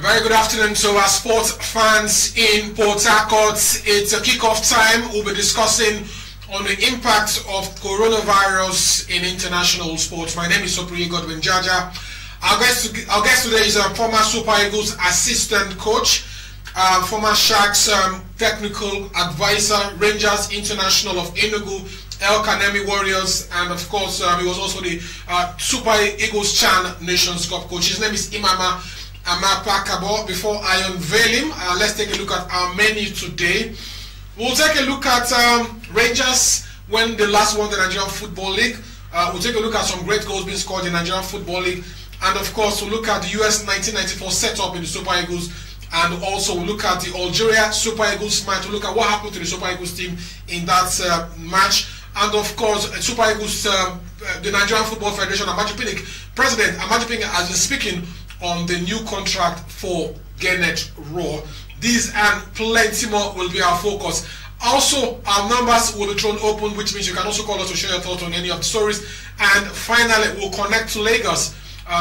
Very good afternoon to our sports fans in Port Harcourt. It's a kickoff time. We'll be discussing on the impact of coronavirus in international sports. My name is Sopriye Godwin Jaja. Our guest today is former Super Eagles assistant coach, former Sharks technical advisor, Rangers International of Enugu, El Kanemi Warriors, and of course he was also the Super Eagles Chan Nations Cup coach. His name is Imama Amapakabo. Before I unveil him, let's take a look at our menu today. We'll take a look at Rangers when they last won the Nigerian Football League. We'll take a look at some great goals being scored in the Nigerian Football League. And of course, we'll look at the US 1994 setup in the Super Eagles. And also we'll look at the Algeria Super Eagles match. We'll look at what happened to the Super Eagles team in that match. And of course, Super Eagles, the Nigerian Football Federation, Amaju Pinnick, President Amaju Pinnick has been speaking on the new contract for Gannett Roar. These and plenty more will be our focus. Also, our numbers will be thrown open, which means you can also call us to share your thoughts on any of the stories. And finally, we'll connect to Lagos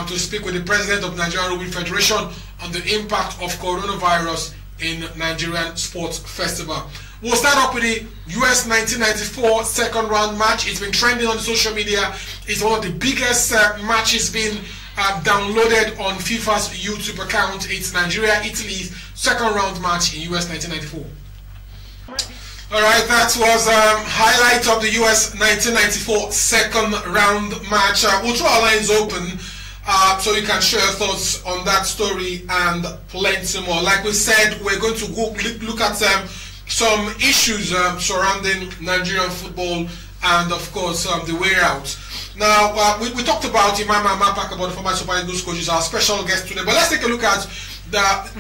to speak with the President of the Nigerian Rugby Federation on the impact of coronavirus in Nigerian Sports Festival. We'll start off with the US 1994 second round match. It's been trending on social media. It's one of the biggest matches being downloaded on FIFA's YouTube account. It's Nigeria-Italy second round match in US 1994. Alright, that was highlight of the US 1994 second round match. We'll throw our lines open so you can share your thoughts on that story and plenty more. Like we said, we're going to look at some issues surrounding Nigerian football and of course the way out. Now, we talked about Imama Amapakabo, the former Super Eagles coach, is our special guest today. But let's take a look at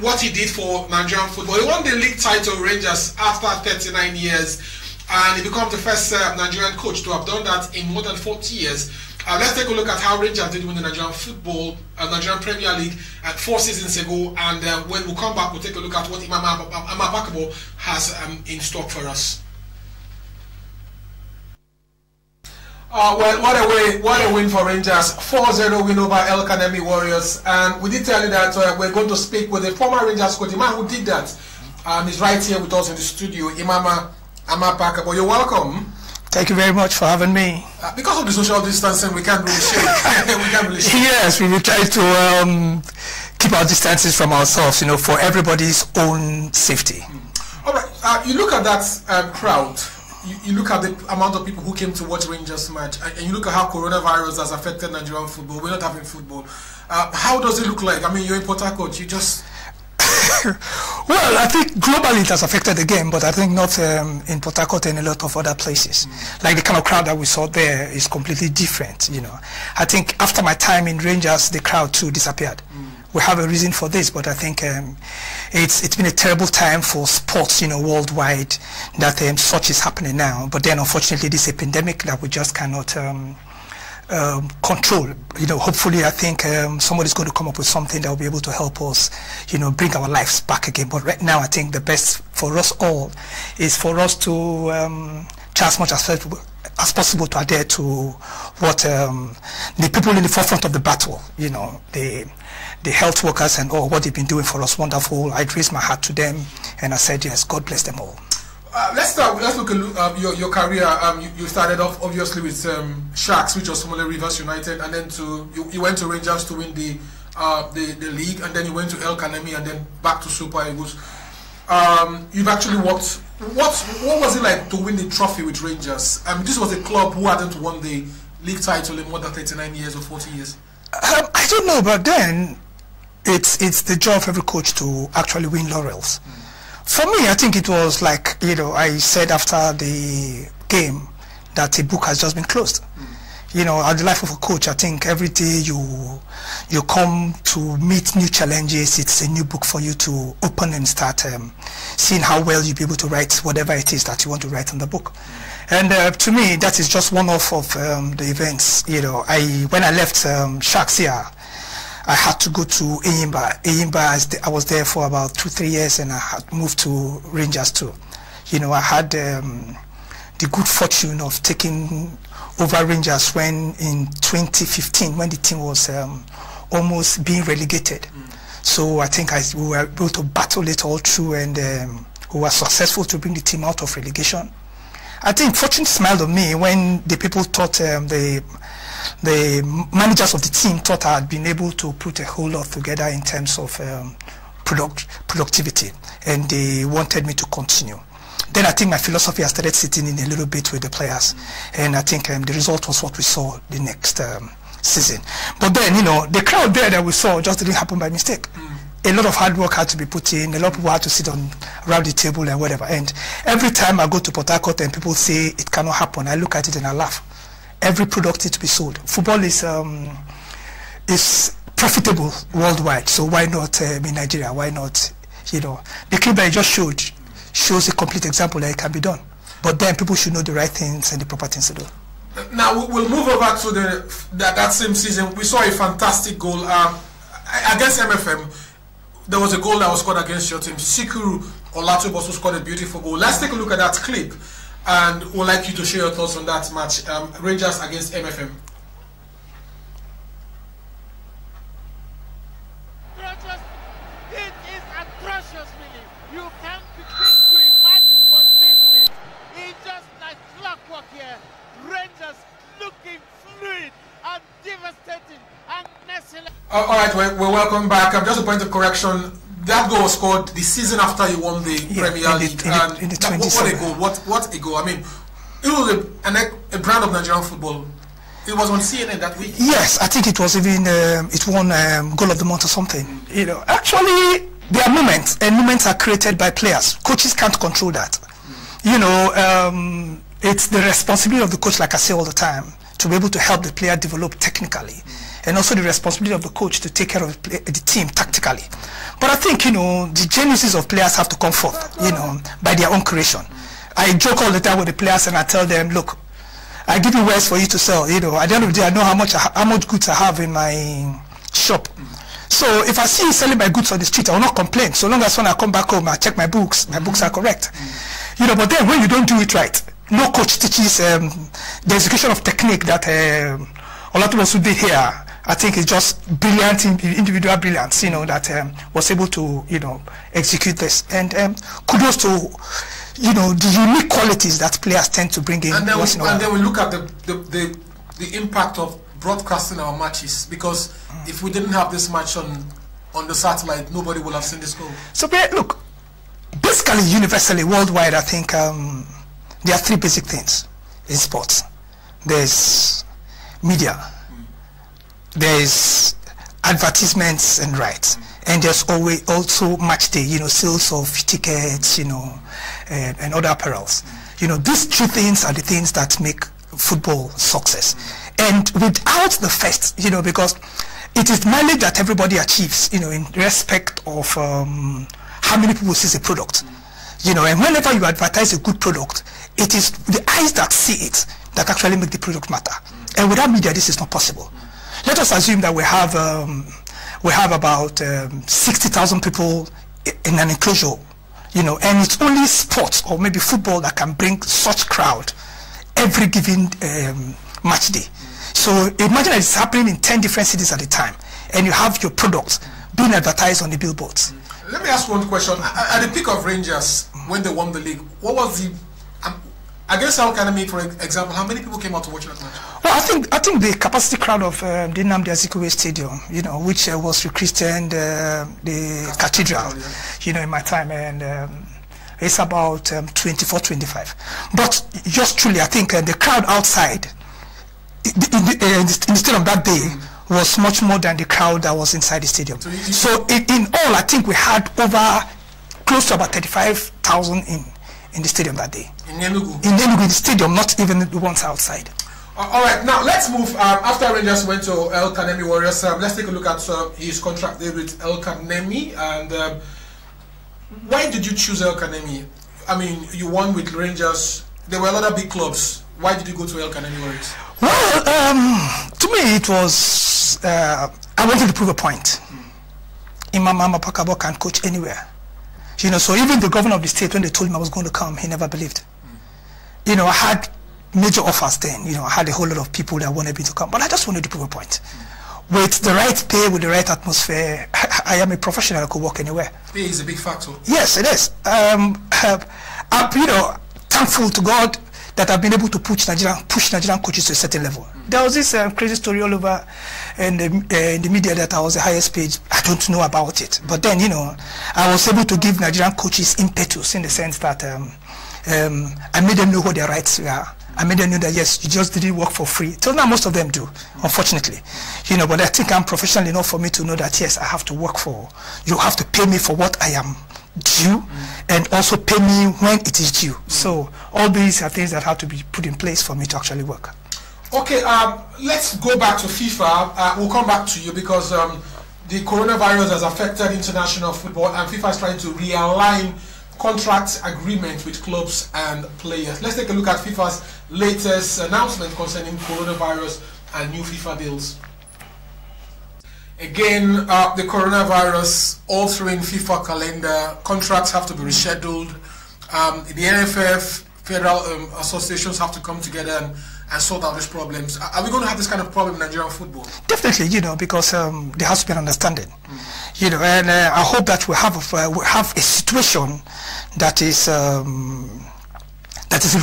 what he did for Nigerian football. He won the league title, Rangers, after 39 years. And he becomes the first Nigerian coach to have done that in more than 40 years. Let's take a look at how Rangers did win the Nigerian football, Nigerian Premier League 4 seasons ago. And when we come back, we'll take a look at what Imama Amapakabo has in stock for us. Well, what a win for Rangers. 4-0 win over El Kanemi Warriors. And we did tell you that we're going to speak with the former Rangers coach, the man who did that. He's right here with us in the studio, Imama Amapakabo. You're welcome. Thank you very much for having me. Because of the social distancing, we can't really shake. Yes, we will try to keep our distances from ourselves, you know, for everybody's own safety. All right, you look at that crowd. You look at the amount of people who came to watch Rangers match, and you look at how coronavirus has affected Nigerian football. We're not having football. How does it look like? I mean, you're in Port Harcourt. You just... Well, I think globally it has affected the game, but I think not in Port Harcourt and a lot of other places. Like the kind of crowd that we saw there is completely different, you know. I think after my time in Rangers, the crowd too disappeared. We have a reason for this, but I think it's been a terrible time for sports, you know, worldwide, that such is happening now. But then, unfortunately, this is a pandemic that we just cannot control. You know, hopefully, I think somebody's going to come up with something that will be able to help us, you know, bring our lives back again. But right now, I think the best for us all is for us to try as much as possible to adhere to what the people in the forefront of the battle, you know, the health workers and all, what they've been doing for us, wonderful. I raised my hat to them and I said, yes, God bless them all. Let's look at your career. You started off obviously with Sharks, which was formerly Rivers United, and then you went to Rangers to win the league, and then you went to El Kanemi, and then back to Super Eagles. You've actually worked. What was it like to win the trophy with Rangers? This was a club who hadn't won the league title in more than 39 years or 40 years. I don't know, but then it's the job of every coach to actually win laurels. For me, I think it was like, you know, I said after the game that a book has just been closed. You know, at the life of a coach, I think every day you come to meet new challenges, it's a new book for you to open and start seeing how well you'll be able to write whatever it is that you want to write in the book. And to me, that is just one off of the events. You know, when I left Sharks here, I had to go to Eyimba. I was there for about 2-3 years, and I had moved to Rangers too. You know, I had the good fortune of taking over Rangers when in 2015, when the team was almost being relegated. So I think we were able to battle it all through, and we were successful to bring the team out of relegation. I think fortune smiled on me when the people thought, the managers of the team thought I had been able to put a whole lot together in terms of productivity, and they wanted me to continue. Then I think my philosophy has started sitting in a little bit with the players, and I think the result was what we saw the next season. But then, you know, the crowd there that we saw just didn't happen by mistake. A lot of hard work had to be put in. A lot of people had to sit around the table and whatever. And every time I go to Port Harcourt and people say it cannot happen, I look at it and I laugh. Every product needs to be sold. Football is profitable worldwide, so why not in Nigeria? Why not, you know? The clip that I just showed shows a complete example that it can be done. But then people should know the right things and the proper things to do. Now we'll move over to that same season. We saw a fantastic goal against MFM. There was a goal that was scored against your team. Sikuru Olatubo also scored a beautiful goal. Let's take a look at that clip, and we'd like you to share your thoughts on that match, Rangers against MFM. It is atrocious, really. You can't begin to imagine what this is. It's just like clockwork here. Rangers looking fluid and devastating and merciless. All right, we're welcome back. Just a point of correction. That goal was scored the season after you won the Premier League. In the 27. What a goal! I mean, it was a brand of Nigerian football. It was on CNN that week. Yes, I think it was even it won goal of the month or something. You know, actually there are moments, and moments are created by players. Coaches can't control that. You know, it's the responsibility of the coach, like I say all the time, to be able to help the player develop technically, and also the responsibility of the coach to take care of the team tactically. But I think, you know, the genesis of players have to come forth, you know, by their own creation. I joke all the time with the players and I tell them, look, I give you wares for you to sell. You know, at the end of the day, I know how much goods I have in my shop. So if I see you selling my goods on the street, I will not complain. So long as when I come back home, I check my books are correct. You know, but then when you don't do it right, no coach teaches the execution of technique that Olatubo did here. I think it's just brilliant, individual brilliance, you know, that was able to, you know, execute this. And kudos to, you know, the unique qualities that players tend to bring in. And then we look at the impact of broadcasting our matches, because if we didn't have this match on the satellite, nobody would have seen this goal. So look, basically, universally, worldwide, I think there are three basic things in sports. There's media, there's advertisements and rights, and there's always also match day, you know, sales of tickets, you know, and other apparels. You know, these three things are the things that make football success. And without the first, you know, because it is mileage that everybody achieves, you know, in respect of how many people see the product. You know, and whenever you advertise a good product, it is the eyes that see it that actually make the product matter. And without media, this is not possible. Let us assume that we have about 60,000 people in an enclosure, you know, and it's only sports or maybe football that can bring such crowd every given match day. So imagine that it's happening in 10 different cities at a time, and you have your products being advertised on the billboards. Let me ask one question. At the peak of Rangers, when they won the league, what was the against El Kanemi, for example, how many people came out to watch that match? Well, I think the capacity crowd of the Nnamdi Azikiwe Stadium, you know, which was rechristened the Cathedral, you know, in my time, and it's about 24, 25. But just truly, I think the crowd outside in the stadium that day was much more than the crowd that was inside the stadium. So in all, I think we had over close to about 35,000 in the stadium that day. In Enugu? In Enugu, in the stadium, not even the ones outside. All right, now let's move. After Rangers went to El Kanemi Warriors, let's take a look at his contract there with El Kanemi. And why did you choose El Kanemi? I mean, you won with Rangers. There were other big clubs. Why did you go to El Kanemi Warriors? Well, to me, it was I wanted to prove a point. Imam Pakabo can coach anywhere. You know, so even the governor of the state, when they told him I was going to come, he never believed. You know, I had major offers then. You know, I had a whole lot of people that wanted me to come, but I just wanted to prove a point. with the right pay, with the right atmosphere, I am a professional who could work anywhere. Pay is a big factor. Yes, it is. I'm, thankful to God that I've been able to push Nigerian coaches to a certain level. There was this crazy story all over in the media that I was the highest paid. I don't know about it. But then, I was able to give Nigerian coaches impetus in the sense that I made them know what their rights were. I made them know that, yes, you just didn't work for free. Till now, most of them do, unfortunately. But I think I'm professional enough for me to know that, yes, I have to work for, you have to pay me for what I am due, and also pay me when it is due. So all these are things that have to be put in place for me to actually work. Okay, let's go back to FIFA. We'll come back to you because the coronavirus has affected international football, and FIFA is trying to realign contract agreement with clubs and players. Let's take a look at FIFA's latest announcement concerning coronavirus and new FIFA deals. Again, the coronavirus altering FIFA calendar. Contracts have to be rescheduled. The NFF, federal associations have to come together and sort out these problems. Are we going to have this kind of problem in Nigerian football? Definitely, because there has to be an understanding. And I hope that we have a situation that is a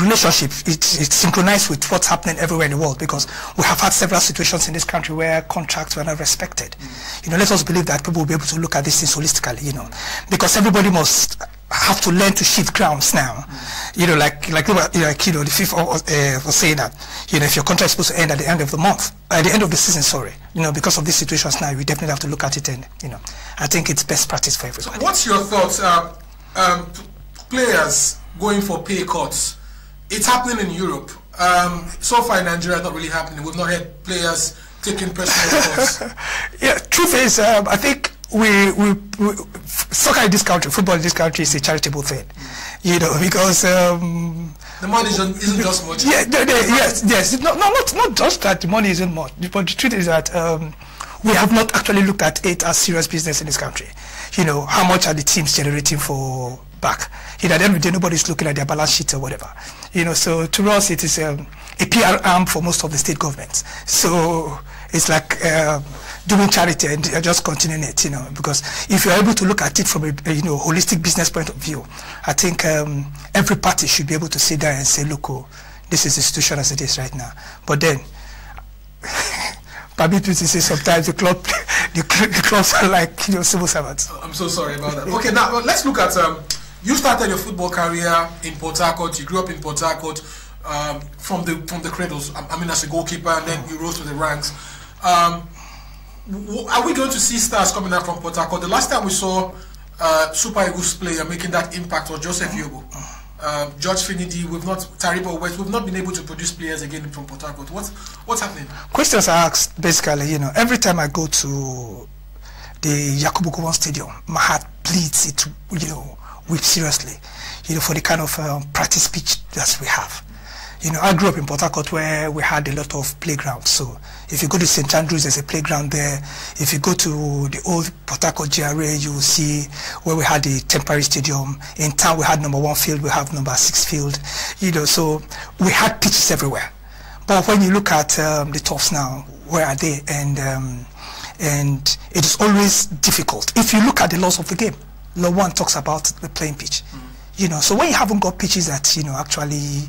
relationship. It's synchronized with what's happening everywhere in the world, because we have had several situations in this country where contracts were not respected. Let us believe that people will be able to look at these things holistically, because everybody must have to learn to shift grounds now. The FIFA was saying that, if your contract is supposed to end at the end of the month, at the end of the season, sorry, because of these situations now, we definitely have to look at it, and I think it's best practice for everybody. So what's your thoughts? Players going for pay cuts. It's happening in Europe. So far in Nigeria, not really happening. We've not had players taking personal cuts. Yeah, truth is, I think soccer in this country, football in this country is a charitable thing, because the money isn't just much. Yeah, yes. Not just that the money isn't much, but the truth is that we have not actually looked at it as serious business in this country. How much are the teams generating for back? At the end of the day, nobody's looking at their balance sheet or whatever. So to us, it is a PR arm for most of the state governments. So it's like doing charity and just continuing it, because if you're able to look at it from a holistic business point of view, I think every party should be able to sit down and say, look, this is the situation as it is right now. But then, permit me to say, sometimes the clubs are like civil servants. I'm so sorry about that. Okay, now let's look at you started your football career in Port Harcourt. You grew up in Port Harcourt from the cradles. I mean, as a goalkeeper, and then you rose to the ranks. Are we going to see stars coming out from Port Harcourt? The last time we saw Super Eagles player making that impact was Joseph Yobo. George Finidi, Taribo West, we've not been able to produce players again from Port Harcourt. What's happening? Questions are asked, basically, every time I go to the Yakubu Gowon Stadium, my heart bleeds, it weeps seriously, for the kind of practice pitch that we have. I grew up in Port Harcourt where we had a lot of playgrounds. So if you go to St. Andrews, there's a playground there. If you go to the old Port Harcourt GRA, you will see where we had the temporary stadium. In town, we had number 1 field, we have number 6 field. So we had pitches everywhere. But when you look at the toughs now, where are they? And it is always difficult. If you look at the laws of the game, Law 1 talks about the playing pitch. So when you haven't got pitches that actually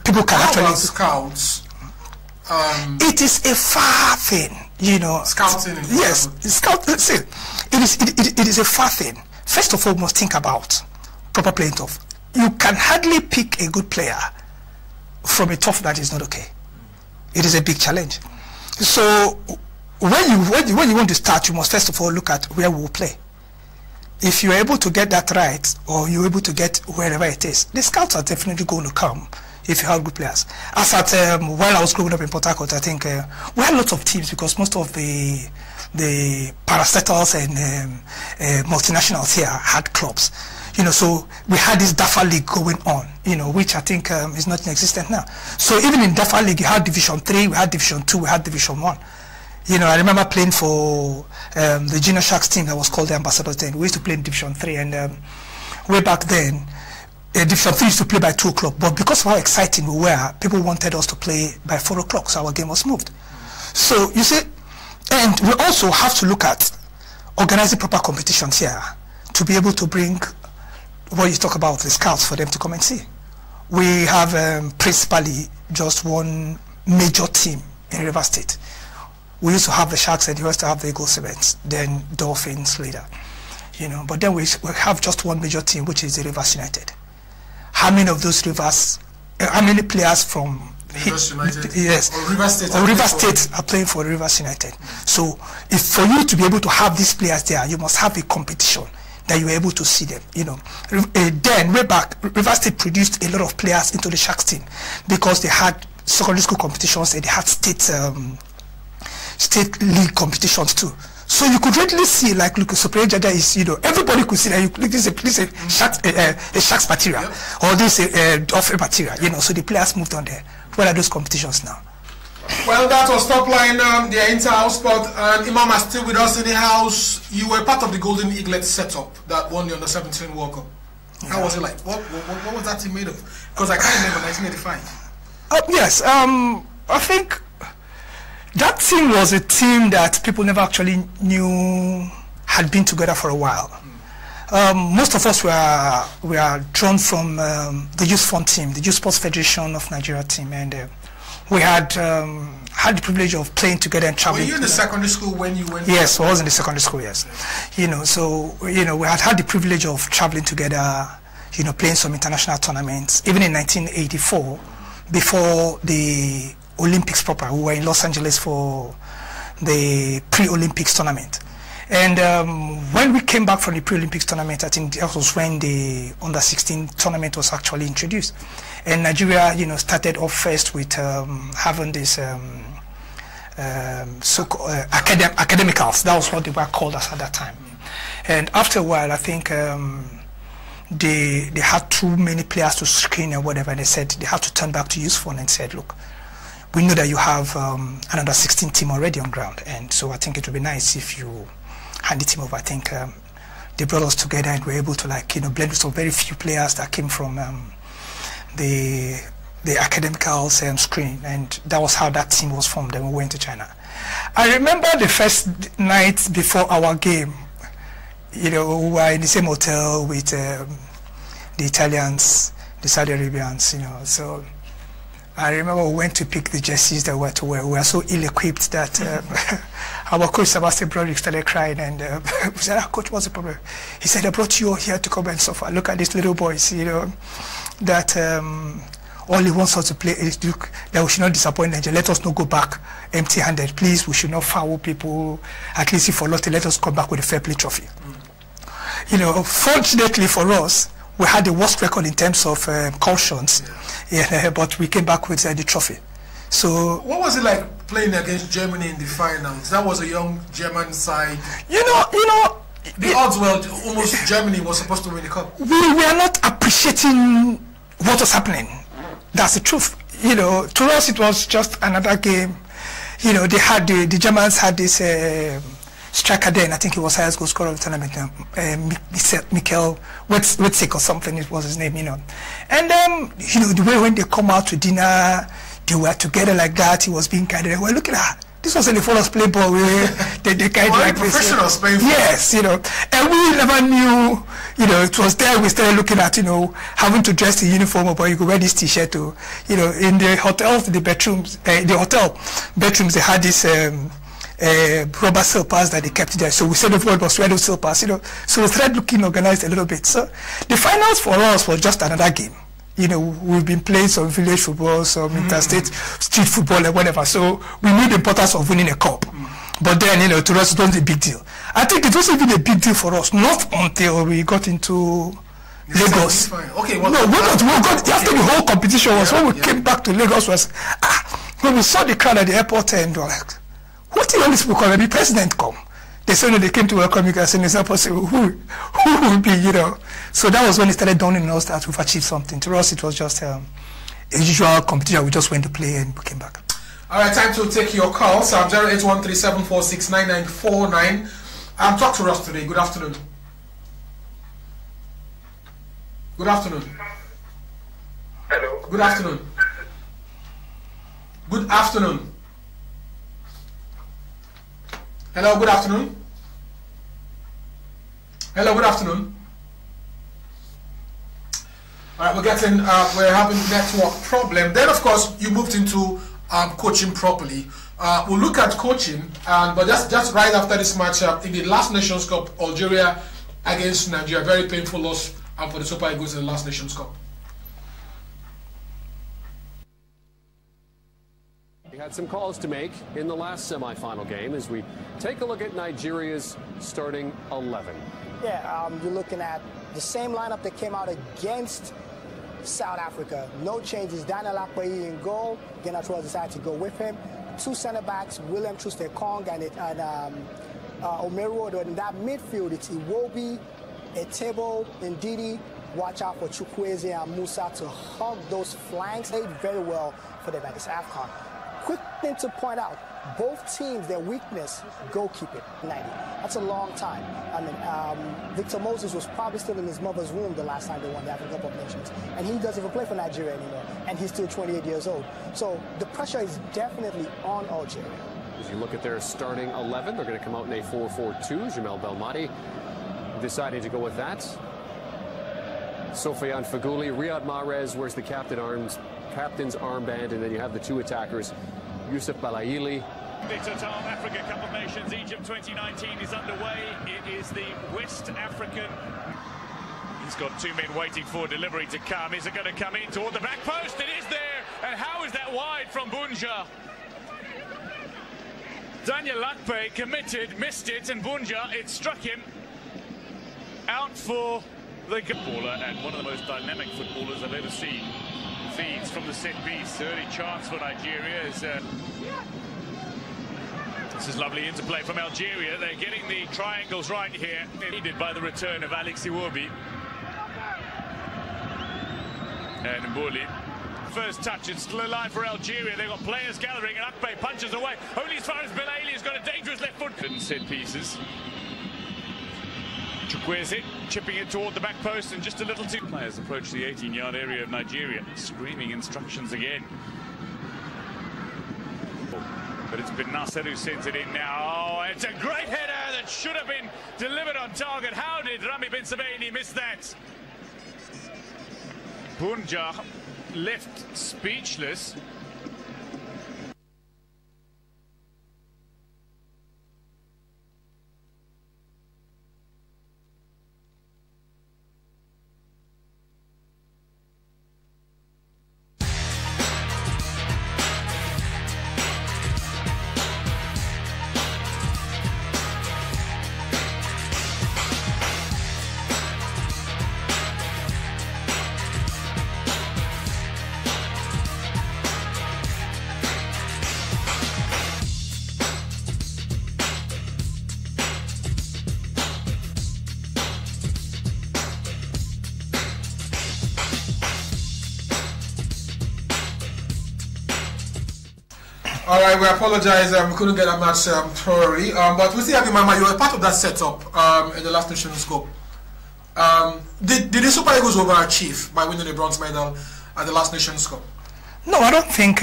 people can actually scouts. It is a far thing, Scouting. Yes, scouting. See, it is a far thing. First of all, we must think about proper playing tough. You can hardly pick a good player from a tough that is not okay. It is a big challenge. So when you want to start, you must first of all look at where we will play. If you're able to get that right, or you're able to get wherever it is, the scouts are definitely going to come if you have good players. As at while I was growing up in Port Harcourt, I think we had lots of teams, because most of the parastatals and multinationals here had clubs. So we had this DAFA League going on, which I think is not in existence now. So even in DAFA League, you had Division 3, we had Division 2, we had Division 1. I remember playing for the Junior Sharks team that was called the Ambassadors then. We used to play in Division 3, and way back then, Division 3 used to play by 2 o'clock. But because of how exciting we were, people wanted us to play by 4 o'clock, so our game was moved. So you see, and we also have to look at organizing proper competitions here to be able to bring what you talk about, the scouts, for them to come and see. We have principally just one major team in River State. We used to have the Sharks and we used to have the Eagle Cements, then Dolphins later, you know. But then we have just one major team, which is the Rivers United. How many of those Rivers, how many players from Rivers United? Yes, or River State, are playing for Rivers United. So if for you to be able to have these players there, you must have a competition that you're able to see them, you know. Then way back, River State produced a lot of players into the Sharks team because they had secondary school competitions and they had state league competitions too. So you could readily see, like, look, Superior Jaja is, you know, everybody could see that this is a Sharks material, or this is a Dolphin material, you know. So the players moved on there. Where are those competitions now? Well, that was Top Line, the inter-house spot, and Imam is still with us in the house. You were part of the Golden Eaglet setup that won the Under-17 World Cup. How was it like? What was that team made of? Because I can't remember 1985. Yes, I think that team was a team that people never actually knew had been together for a while. Most of us were drawn from the Youth Fund team, the Youth Sports Federation of Nigeria team, and we had the privilege of playing together and traveling. Were you in the secondary school when you went? Yes, I was in the secondary school, yes. You know, so, you know, we had the privilege of traveling together, you know, playing some international tournaments. Even in 1984, before the Olympics proper, we were in Los Angeles for the pre-Olympics tournament. And when we came back from the pre-Olympics tournament, I think that was when the Under-16 tournament was actually introduced. And Nigeria, you know, started off first with having this academicals. That was what they were called us at that time. And after a while, I think they had too many players to screen and whatever, and they said they have to turn back to Youth Fund and said, look, we know that you have an Under-16 team already on ground, and so I think it would be nice if you hand the team over. I think they brought us together and we were able to, like, you know, blend with some very few players that came from the academicals screen, and that was how that team was formed. Then we went to China. I remember the first night before our game, you know, we were in the same hotel with the Italians, the Saudi Arabians, you know. So I remember we went to pick the jerseys that we were to wear. We were so ill-equipped that our coach, Sebastian Broderick, started crying, and we said, coach, what's the problem? He said, I brought you all here to come and suffer. Look at these little boys, you know, that all he wants us to play is that we should not disappoint Nigeria. Let us not go back empty-handed. Please, we should not foul people. At least if for Lotte, let us come back with a fair play trophy. You know, fortunately for us, we had the worst record in terms of cautions, but we came back with the trophy. So, what was it like playing against Germany in the finals? That was a young German side. You know, the odds were almost Germany was supposed to win the cup. We are not appreciating what was happening. That's the truth. You know, to us it was just another game. You know, they had the Germans had this striker then. I think he was highest goal scorer of the tournament. Michael Witzik or something. It was his name. You know, and you know, the way when they come out to dinner, they were together like that. He was being guided. Well, look at that. This wasn't the first play ball where they kind of like professionals playing. Yes, you know, and we never knew. You know, it was there we started looking at, you know, having to dress the uniform, but you could wear this T-shirt to, you know, in the hotels, the bedrooms, they had this rubber silpers that they kept there. So we said everyone was wearing those silpers, you know. So we started looking organized a little bit. So the finals for us was just another game. You know, we've been playing some village football, some interstate street football and whatever. So we knew the importance of winning a cup. But then, you know, to us it wasn't a big deal. I think it wasn't even a big deal for us, not until we got into Lagos. Okay, well, no, we got after the whole competition was when we came back to Lagos was when we saw the crowd at the airport and we were like, what did all these people come? Maybe president come. They said no, they came to welcome you guys and it's not possible. Who will be, you know? So that was when it started dawning on us that we've achieved something. To us it was just a usual competition. We just went to play and we came back. All right, time to take your calls. 08137469949. Talk to us today. Good afternoon. Good afternoon. Hello. Good afternoon. Good afternoon. Hello, good afternoon. Hello, good afternoon. All right, we're having network problem. Then, of course, you moved into coaching properly. We'll look at coaching, but just right after this match in the last Nations Cup, Algeria against Nigeria, very painful loss for the Super Eagles in the last Nations Cup. We had some calls to make in the last semi-final game as we take a look at Nigeria's starting 11. Yeah, you're looking at the same lineup that came out against South Africa. No changes. Daniel Akpeyi in goal. Genatros decided to go with him. Two center backs, William Troost-Ekong and Omeru. In that midfield, it's Iwobi, Etebo, Ndidi. Watch out for Chukwueze and Musa to hug those flanks. They did very well for them at this AFCON. Quick thing to point out, both teams, their weakness, goalkeeping, 90. That's a long time. I mean, Victor Moses was probably still in his mother's womb the last time they won the African Cup of Nations. And he doesn't even play for Nigeria anymore. And he's still 28 years old. So the pressure is definitely on Algeria. As you look at their starting 11, they're going to come out in a 4-4-2. Jamel Belmadi deciding to go with that. Sofiane Feghouli, Riyad Mahrez, where's the captain's armband, and then you have the two attackers, Youssef Belaili. The Total Africa Cup of Nations Egypt 2019 is underway. It is the West African. He's got two men waiting for delivery to come. Is it going to come in toward the back post? It is there. And how is that wide from Bunja? Daniel Akpeyi committed, missed it, and Bunja, it struck him out for the footballer and one of the most dynamic footballers I've ever seen. Feeds from the set piece. Early chance for Nigeria. This is lovely interplay from Algeria. They're getting the triangles right here. Needed by the return of Alex Iwobi. And Mbuli. First touch, it's still alive for Algeria. They've got players gathering and Akpeyi punches away. Only as far as Belaili has got a dangerous left foot. And set pieces. Chukwueze chipping it toward the back post and just a little too. Players approach the 18-yard area of Nigeria, screaming instructions again. But it's been Nasser who sends it in now. Oh, it's a great header that should have been delivered on target. How did Rami Ben Sebaini miss that? Bunja left speechless. All right, we apologize. We couldn't get that match thoroughly, but we still have Mama. You were part of that setup in the last Nations Cup. Did the Super Eagles overachieve by winning the bronze medal at the last Nations Cup? No, I don't think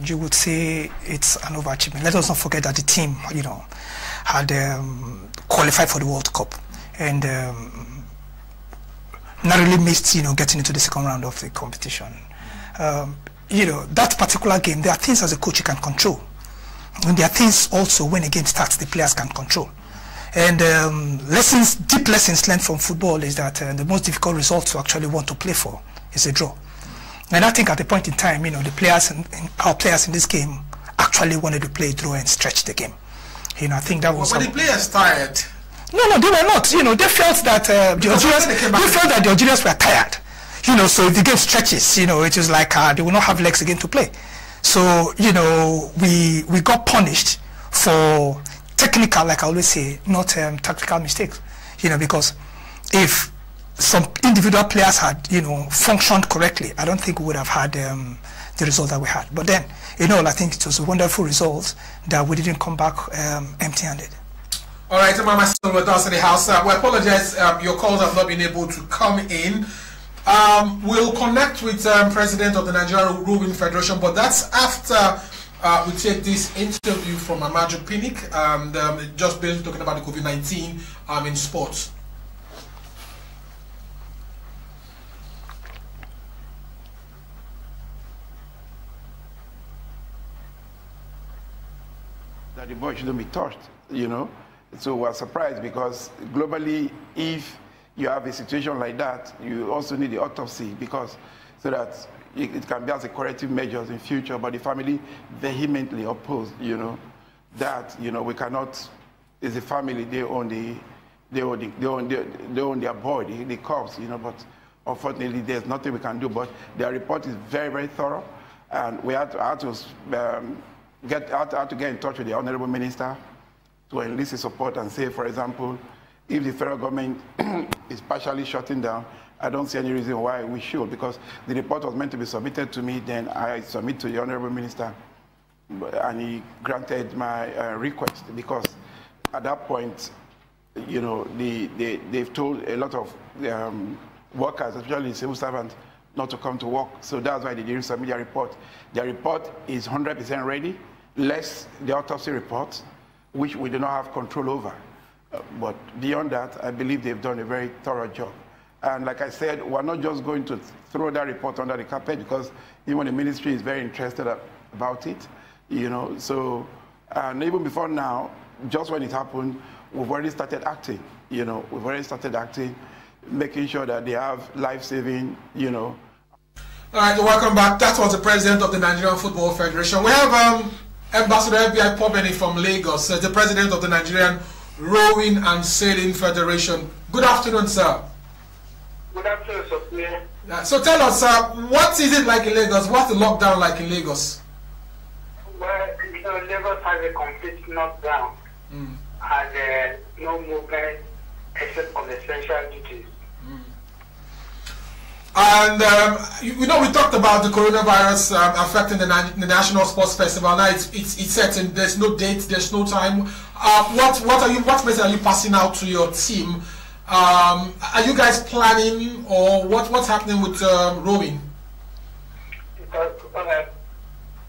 you would say it's an overachievement. Let us not forget that the team, had qualified for the World Cup and narrowly missed, getting into the second round of the competition. That particular game, there are things as a coach you can control. And there are things also when a game starts, the players can control. And deep lessons learned from football is that the most difficult result to actually want to play for is a draw. And I think at the point in time, the players our players in this game actually wanted to play a draw and stretch the game. I think that was. Were the players tired? No, they were not. They felt that the Algerians were tired. So if the game stretches, it was like they will not have legs again to play. So, we got punished for technical, like I always say, not tactical mistakes. Because if some individual players had, functioned correctly, I don't think we would have had the result that we had. But then, I think it was a wonderful result that we didn't come back empty-handed. All right, Mama, still with us in the house. We apologize, your calls have not been able to come in. We'll connect with President of the Nigerian Rowing Federation, but that's after we take this interview from Amaju Pinnick, and just basically talking about the COVID-19 in sports. That the boy shouldn't be touched, you know. So we're surprised because globally, if you have a situation like that, you also need the autopsy because so that it can be as a corrective measures in future. But the family vehemently opposed, you know, that we cannot. It's the family, they own their body, the corpse, you know. But unfortunately, there's nothing we can do. But their report is very, very thorough, and we had to get in touch with the Honorable Minister to enlist his support and say, for example, if the federal government is partially shutting down, I don't see any reason why we should, because the report was meant to be submitted to me, then I submit to the Honorable Minister, and he granted my request, because at that point, you know, they've told a lot of workers, especially civil servants, not to come to work. So that's why they didn't submit their report. Their report is 100% ready, less the autopsy report, which we do not have control over. But beyond that, I believe they've done a very thorough job. And like I said, we're not just going to throw that report under the carpet, because even the ministry is very interested about it, you know. So, and even before now, just when it happened, we've already started acting, you know. We've already started acting, making sure that they have life-saving, you know. All right, welcome back. That was the president of the Nigerian Football Federation. We have Ambassador FBI Pobeni from Lagos, the president of the Nigerian Rowing and Sailing Federation. Good afternoon, sir. Good afternoon, sir. So tell us, what is it like in Lagos? What's the lockdown like in Lagos? Well, you know, Lagos has a complete lockdown, and no movement except on essential duties. And you know, we talked about the coronavirus affecting the National Sports Festival. Now it's certain. There's no date. There's no time. What message are you passing out to your team? Are you guys planning, or what's happening with rowing?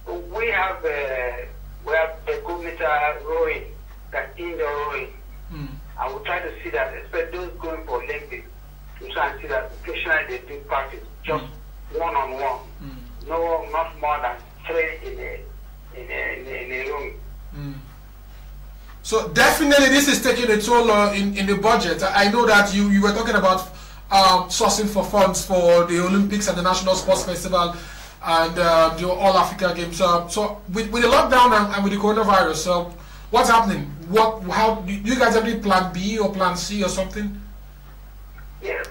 We have a good meter rowing, that indoor rowing, and we try to see that, especially those going for Olympics. We try and see that occasionally they do practice, just one-on-one. No, not more than 3 in a room. So definitely this is taking a toll in the budget. I know that you were talking about sourcing for funds for the Olympics and the National Sports Festival and the All Africa Games. So with the lockdown and with the coronavirus, so what's happening? How do you guys have any plan B or plan C or something? Yeah,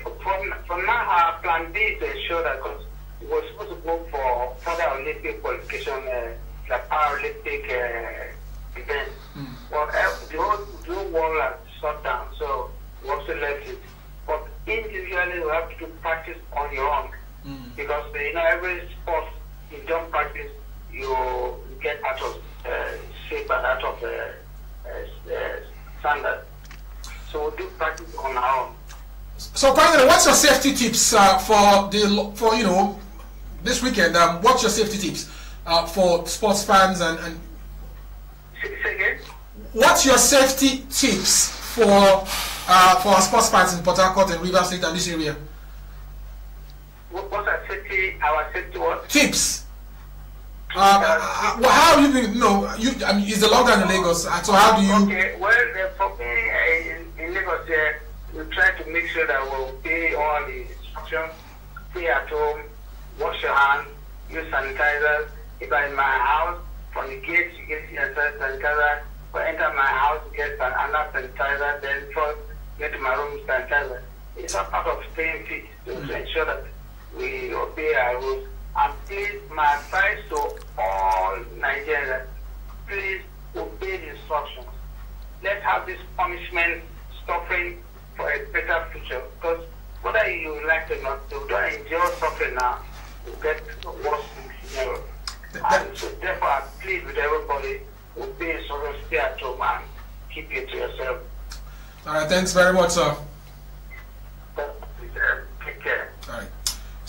for now, our plan B is to ensure that, because we were supposed to go for further Olympic qualification, like Paralympic events. Well, the whole world has shut down, so we also left it. But individually, we have to do practice on your own, because you know, every sport you don't practice, you get out of shape and out of standard. So we do practice on our own. So, finally, what's your safety tips for you know, this weekend? What's your safety tips for sports fans and Say again? What's your safety tips for our sports fans in Port Harcourt and Rivers State and this area? What's our safety? Our safety what? Tips. How have you been? No, I mean, is the lockdown in Lagos? So how do you? Okay. Well, for me in Lagos, we try to make sure that we'll obey all the instructions. Stay at home, wash your hands, use sanitizers. If I'm in my house, from the gate you get sanitizer. Or enter my house, get another sanitizer. Then first get to my room, sanitizer. It's a part of staying fit to ensure that we obey our rules. And please, my advice to all Nigerians, please obey the instructions. Let's have this punishment suffering for a better future. Because whether you like it or not, you don't endure suffering now, you get worse things. And so therefore, I plead with everybody, obey instructions, stay at home and keep it to yourself. All right, thanks very much, sir. Take care. All right.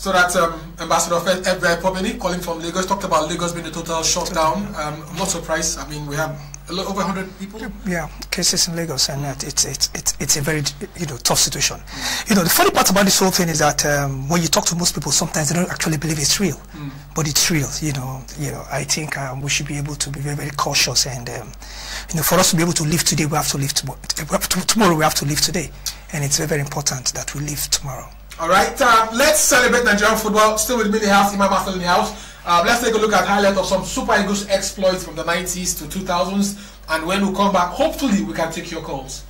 So that's Ambassador F.B.I. Pobeni calling from Lagos, talked about Lagos being a total shutdown. I'm not surprised. I mean, we have a lot over 100 people. Yeah, cases in Lagos, and it's a very tough situation. The funny part about this whole thing is that when you talk to most people, sometimes they don't actually believe it's real, but it's real. I think we should be able to be very, very cautious, and for us to be able to live today, we have to live tomorrow. Tomorrow we have to live today, and it's very, very important that we live tomorrow. All right, let's celebrate Nigerian football. Still with me in the house, Imam Afel in the house. Let's take a look at highlights of some Super Eagles exploits from the 90s to 2000s. And when we come back, hopefully we can take your calls.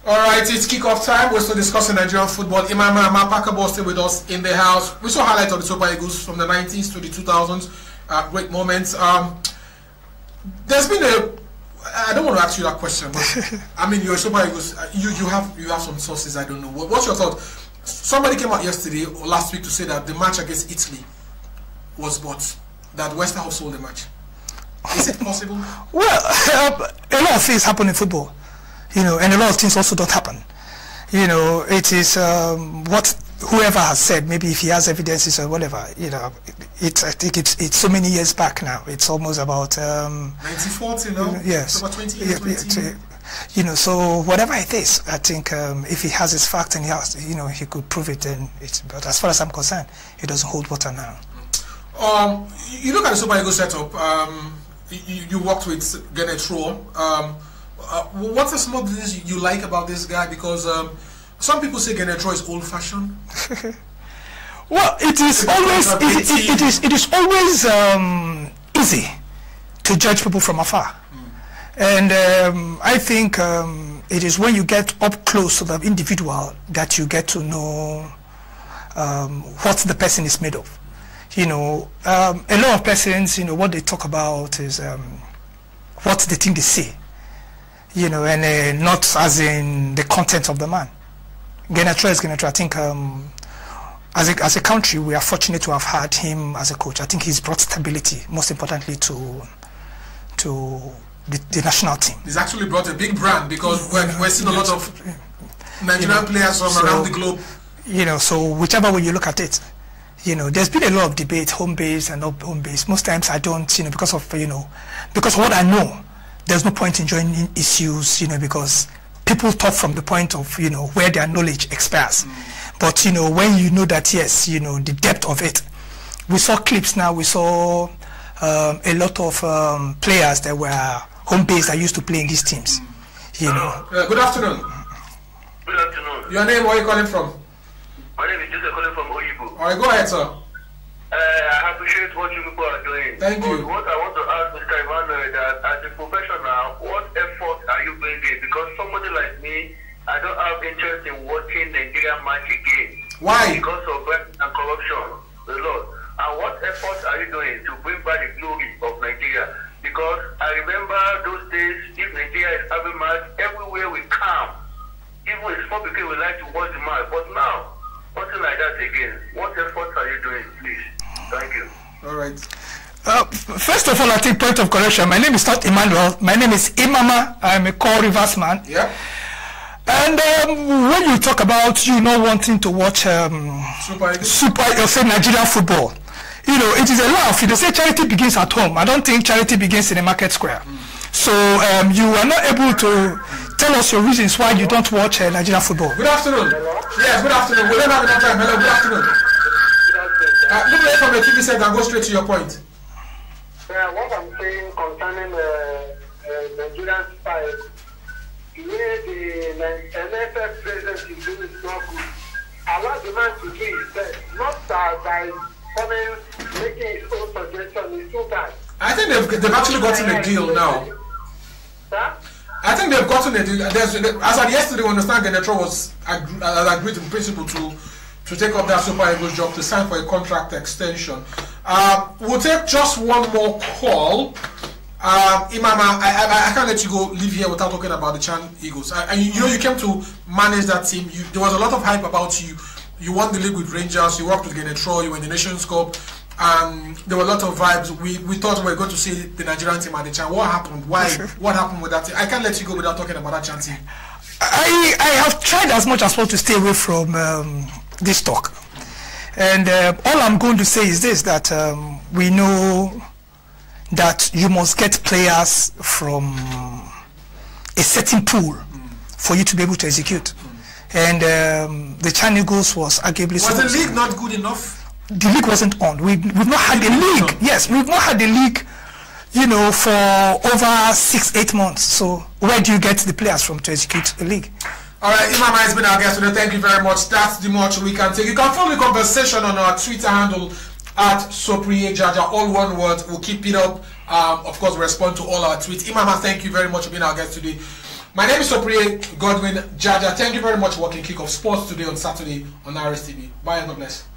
Alright, it's kickoff time. We're still discussing Nigerian football. Imam Pakabo still with us in the house. We saw highlights of the Super Eagles from the 90s to the 2000s. Great moments. There's been I don't want to ask you that question, but I mean, you're Super Eagles. You have some sources. I don't know. What's your thought? Somebody came out yesterday or last week to say that the match against Italy was bought. That West Ham sold the match. Is it possible? Well, a lot of things happen in football. you know, and a lot of things also don't happen. You know, it is what whoever has said, maybe if he has evidences or whatever, you know, I think it's so many years back now. It's almost about 1940, no? Yes. It's about 20 years. You know, so whatever it is, I think if he has his fact and he has, you know, he could prove it, then it's. But as far as I'm concerned, it doesn't hold water now. You look at the Super Eagles setup. You worked with Gernot Rohr. What's the small things you like about this guy? Because some people say Gernot Rohr is old-fashioned. Well, it is always it is always easy to judge people from afar, and I think it is when you get up close to the individual that you get to know what the person is made of. You know, a lot of persons, you know, what they talk about is what they think they say. You know, and not as in the content of the man. Gernot Rohr is Gernot Rohr. I think as a country, we are fortunate to have had him as a coach. I think he's brought stability, most importantly, to the national team. He's actually brought a big brand, because we're seeing a lot of Nigerian players from around the globe. You know, so whichever way you look at it, you know, there's been a lot of debate, home-based and not home-based. Most times I don't, you know, because of what I know, there's no point in joining issues, you know, because people talk from the point of, you know, where their knowledge expires. But, you know, when you know that, yes, you know, the depth of it. We saw clips now, we saw a lot of players that were home-based that used to play in these teams, you know. Good afternoon. Good afternoon. Your name, where are you calling from? My name is Joseph calling from Oyibo. All right, go ahead, sir. I appreciate what you people are doing. Thank you. What I want to ask Mr. Emmanuel is that as a professional, what effort are you bringing? Because somebody like me, I don't have interest in watching Nigerian match again. Why? Because of bribery and corruption, the Lord. And what efforts are you doing to bring back the glory of Nigeria? Because I remember those days, if Nigeria is having match, everywhere we come, even if small people would like to watch the match. But now, nothing like that again. What efforts are you doing, please? Thank you. All right. First of all, I think point of correction. My name is not Emmanuel. My name is Imama. I'm a core reverse man. Yeah. And when you talk about you not wanting to watch Nigerian football, you know, it is a laugh. You know, say charity begins at home. I don't think charity begins in a market square. So you are not able to tell us your reasons why you don't watch Nigerian football. Good afternoon. Yes, good afternoon. We don't have enough time. Hello, good afternoon. Look away from the TV set and go straight to your point. What I'm saying concerning Nigerian style, the way the NFF president is doing is not good. Allow the man to do his best, not by coming, making his own suggestion. It's too bad. I think they've actually gotten a deal now. Sir? I think they've gotten a deal. As of yesterday, we understand Gernot Rohr was agreed in principle to take up that Super Eagles job, to sign for a contract extension. We'll take just one more call. Imama, I can't let you go leave here without talking about the Chan Eagles. You know, you came to manage that team. There was a lot of hype about you. You won the league with Rangers. You worked with Gernot Rohr. You were in the Nations Cup. There were a lot of vibes. We thought we were going to see the Nigerian team at the Chan. What happened? Why? What happened with that team? I can't let you go without talking about that Chan team. I have tried as much as possible to stay away from this talk. And all I'm going to say is this, that we know that you must get players from a certain pool for you to be able to execute. And the Chan Eagles was arguably... Was the league not good enough? The league wasn't on. We've not had a league. Yes, we've not had a league, you know, for over 6-8 months. So where do you get the players from to execute a league? All right, Imama has been our guest today. Thank you very much. That's the much we can take. You can follow the conversation on our Twitter handle at SopriyeJaja, all one word. We'll keep it up. Of course, we respond to all our tweets. Imama, thank you very much for being our guest today. My name is Sopriye Godwin Jaja. Thank you very much for watching Kickoff Sports today on Saturday on RSTV. Bye and God bless.